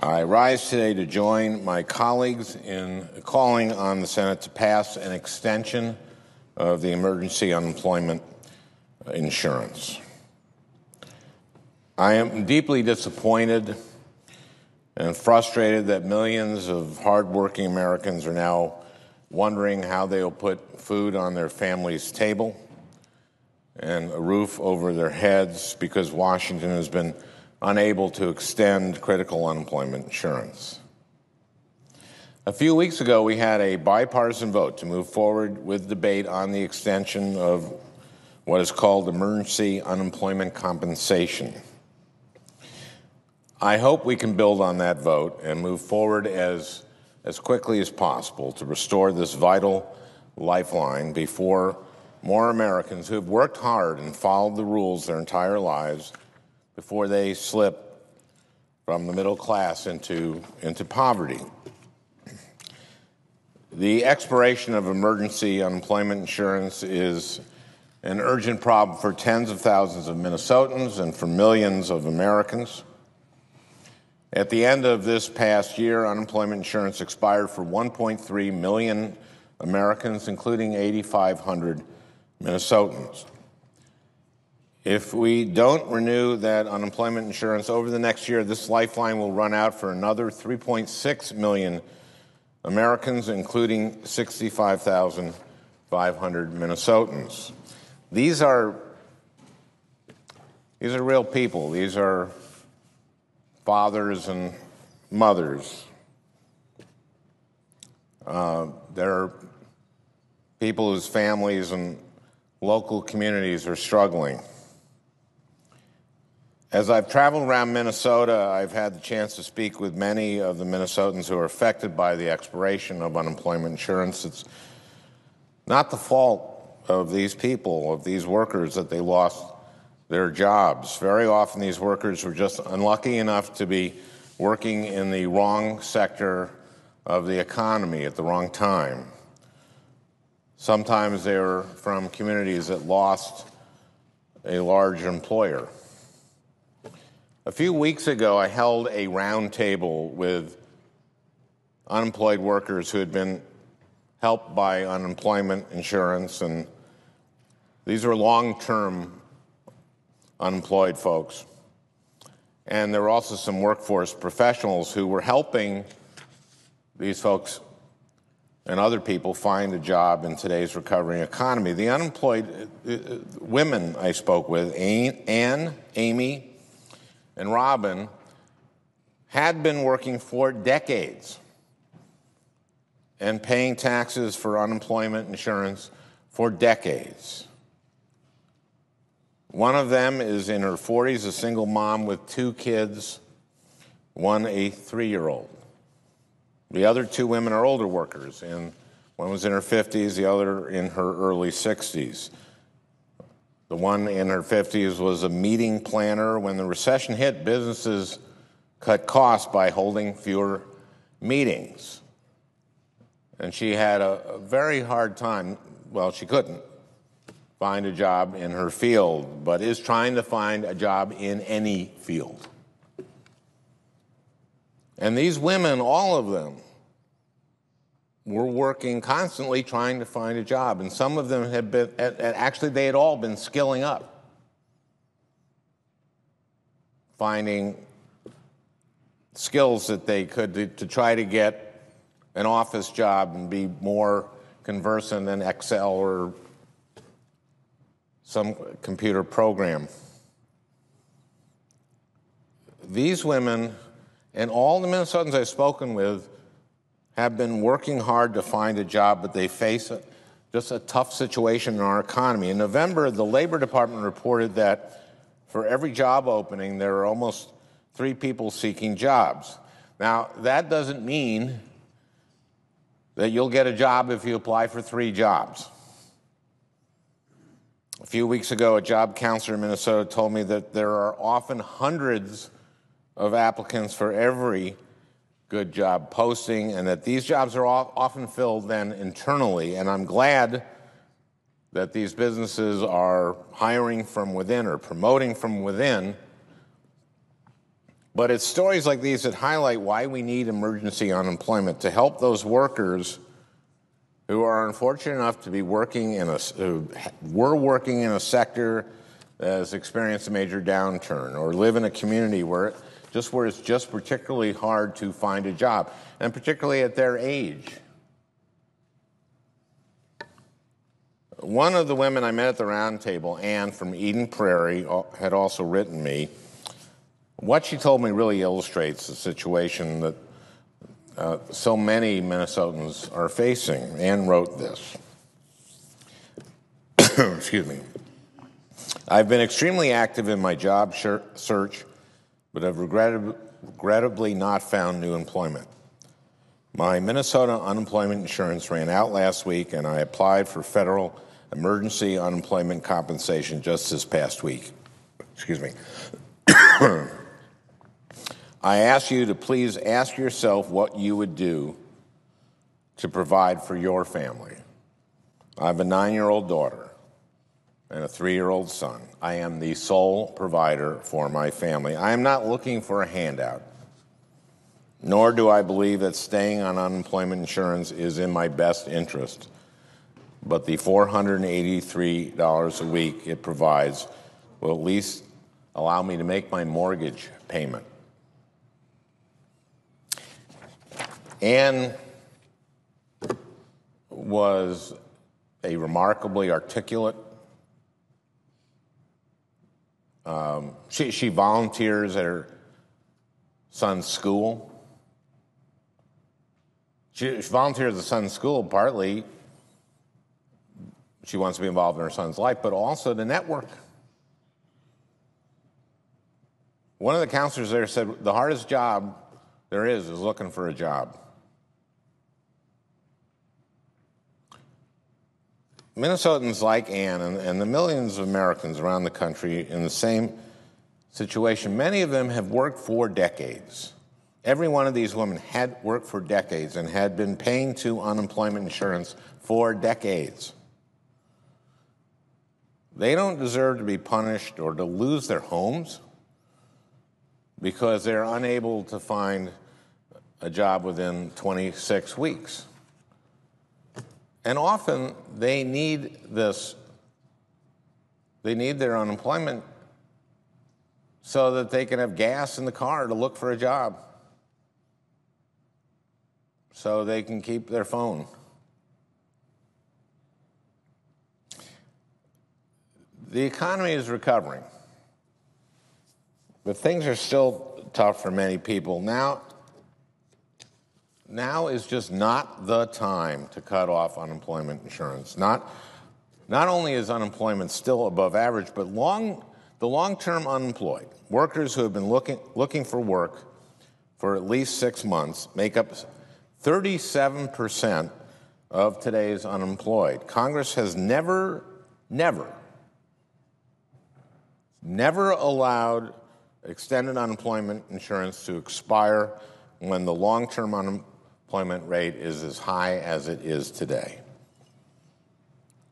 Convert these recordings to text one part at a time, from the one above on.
I rise today to join my colleagues in calling on the Senate to pass an extension of the emergency unemployment insurance. I am deeply disappointed and frustrated that millions of hardworking Americans are now wondering how they will put food on their family's table and a roof over their heads because Washington has been unable to extend critical unemployment insurance. A few weeks ago, we had a bipartisan vote to move forward with debate on the extension of what is called emergency unemployment compensation. I hope we can build on that vote and move forward as quickly as possible to restore this vital lifeline before more Americans who have worked hard and followed the rules their entire lives before they slip from the middle class into poverty. The expiration of emergency unemployment insurance is an urgent problem for tens of thousands of Minnesotans and for millions of Americans. At the end of this past year, unemployment insurance expired for 1.3 million Americans, including 8,500 Minnesotans. If we don't renew that unemployment insurance over the next year, this lifeline will run out for another 3.6 million Americans, including 65,500 Minnesotans. These are real people. These are fathers and mothers. They're people whose families and local communities are struggling. As I've traveled around Minnesota, I've had the chance to speak with many of the Minnesotans who are affected by the expiration of unemployment insurance. It's not the fault of these people, of these workers, that they lost their jobs. Very often these workers were just unlucky enough to be working in the wrong sector of the economy at the wrong time. Sometimes they were from communities that lost a large employer. A few weeks ago, I held a roundtable with unemployed workers who had been helped by unemployment insurance, and these are long-term unemployed folks. And there were also some workforce professionals who were helping these folks and other people find a job in today's recovering economy. The unemployed women I spoke with, Ann, Amy, and Robin, had been working for decades and paying taxes for unemployment insurance for decades. One of them is in her 40s, a single mom with 2 kids, one a 3-year-old. The other 2 women are older workers, and one was in her 50s, the other in her early 60s. The one in her 50s was a meeting planner. When the recession hit, businesses cut costs by holding fewer meetings. And she had a very hard time. Well, she couldn't find a job in her field, but is trying to find a job in any field. And these women, all of them, were working constantly trying to find a job. And some of them had been, actually they had all been skilling up, finding skills that they could to try to get an office job and be more conversant in Excel or some computer program. These women and all the Minnesotans I've spoken with have been working hard to find a job, but they face just a tough situation in our economy. In November, the Labor Department reported that for every job opening, there are almost 3 people seeking jobs. Now, that doesn't mean that you'll get a job if you apply for 3 jobs. A few weeks ago, a job counselor in Minnesota told me that there are often hundreds of applicants for every good job posting, and that these jobs are often filled then internally. And I'm glad that these businesses are hiring from within or promoting from within But it's stories like these that highlight why we need emergency unemployment to help those workers who are unfortunate enough to be working in a sector that has experienced a major downturn, or live in a community where it's just particularly hard to find a job, and particularly at their age. One of the women I met at the round table, Ann from Eden Prairie, had also written me. What she told me really illustrates the situation that so many Minnesotans are facing. Ann wrote this. Excuse me. I've been extremely active in my job search, but have regrettably not found new employment. My Minnesota unemployment insurance ran out last week, and I applied for federal emergency unemployment compensation just this past week. Excuse me. I ask you to please ask yourself what you would do to provide for your family. I have a 9-year-old daughter and a 3-year-old son. I am the sole provider for my family. I am not looking for a handout, nor do I believe that staying on unemployment insurance is in my best interest. But the $483 a week it provides will at least allow me to make my mortgage payment. Ann was a remarkably articulate. She volunteers at her son's school. She volunteers at the son's school partly she wants to be involved in her son's life, but also to network. One of the counselors there said the hardest job there is looking for a job. Minnesotans like Ann and the millions of Americans around the country in the same situation, many of them have worked for decades. Every one of these women had worked for decades and had been paying to unemployment insurance for decades. They don't deserve to be punished or to lose their homes because they're unable to find a job within 26 weeks. And often they need this, they need their unemployment so that they can have gas in the car to look for a job, so they can keep their phone. The economy is recovering, but things are still tough for many people. Now is just not the time to cut off unemployment insurance. Not only is unemployment still above average, but the long-term unemployed, workers who have been looking for work for at least 6 months, make up 37% of today's unemployed. Congress has never allowed extended unemployment insurance to expire when the long-term unemployment rate is as high as it is today.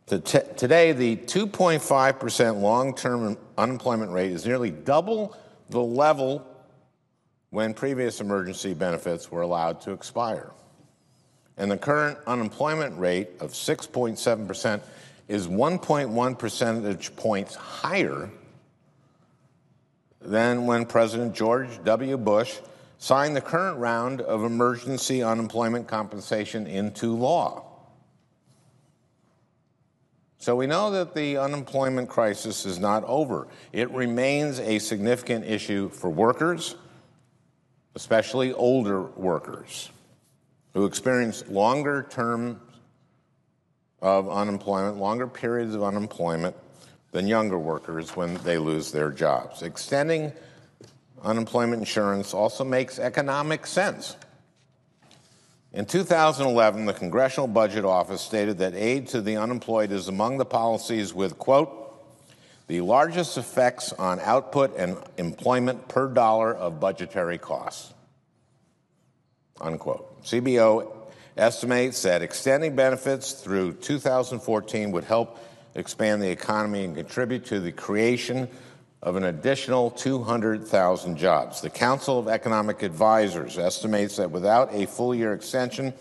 Today, the 2.5% long-term unemployment rate is nearly double the level when previous emergency benefits were allowed to expire. And the current unemployment rate of 6.7% is 1.1 percentage points higher than when President George W. Bush signed the current round of emergency unemployment compensation into law. So we know that the unemployment crisis is not over. It remains a significant issue for workers, especially older workers, who experience longer terms of unemployment, longer periods of unemployment than younger workers when they lose their jobs. Extending unemployment insurance also makes economic sense. In 2011, the Congressional Budget Office stated that aid to the unemployed is among the policies with, quote, the largest effects on output and employment per dollar of budgetary costs, unquote. CBO estimates that extending benefits through 2014 would help expand the economy and contribute to the creation of an additional 200,000 jobs. The Council of Economic Advisors estimates that without a full-year extension,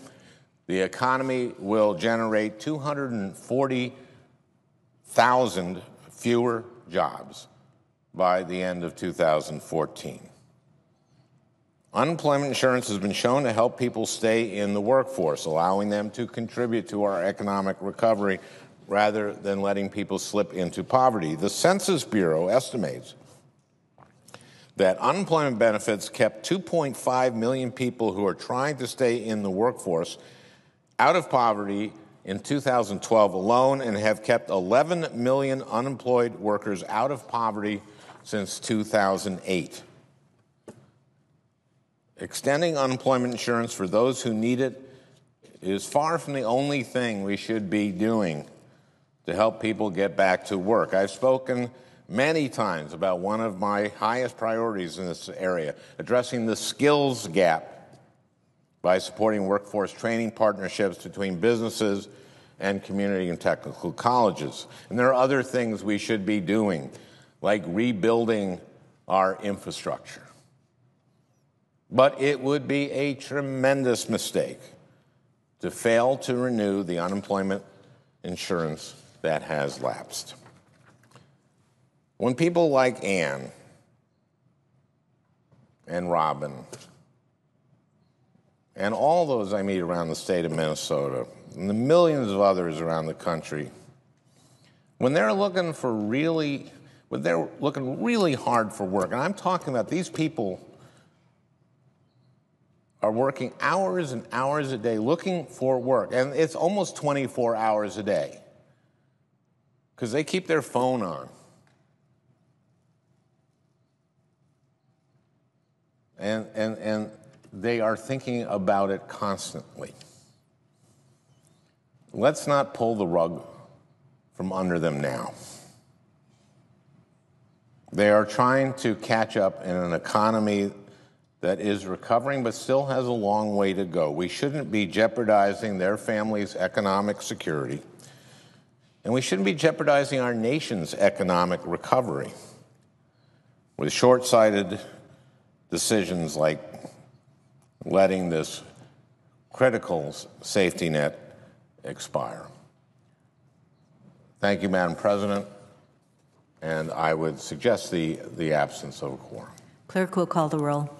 the economy will generate 240,000 fewer jobs by the end of 2014. Unemployment insurance has been shown to help people stay in the workforce, allowing them to contribute to our economic recovery rather than letting people slip into poverty. The Census Bureau estimates that unemployment benefits kept 2.5 million people who are trying to stay in the workforce out of poverty in 2012 alone, and have kept 11 million unemployed workers out of poverty since 2008. Extending unemployment insurance for those who need it is far from the only thing we should be doing to help people get back to work. I've spoken many times about one of my highest priorities in this area, addressing the skills gap by supporting workforce training partnerships between businesses and community and technical colleges. And there are other things we should be doing, like rebuilding our infrastructure. But it would be a tremendous mistake to fail to renew the unemployment insurance that has lapsed. When people like Ann and Robin and all those I meet around the state of Minnesota and the millions of others around the country, when they're looking really hard for work, and I'm talking about these people are working hours and hours a day looking for work, and it's almost 24 hours a day because they keep their phone on. And they are thinking about it constantly. Let's not pull the rug from under them now. They are trying to catch up in an economy that is recovering but still has a long way to go. We shouldn't be jeopardizing their family's economic security, and we shouldn't be jeopardizing our nation's economic recovery with short-sighted decisions like letting this critical safety net expire. Thank you, Madam President, and I would suggest the absence of a quorum. Clerk will call the roll.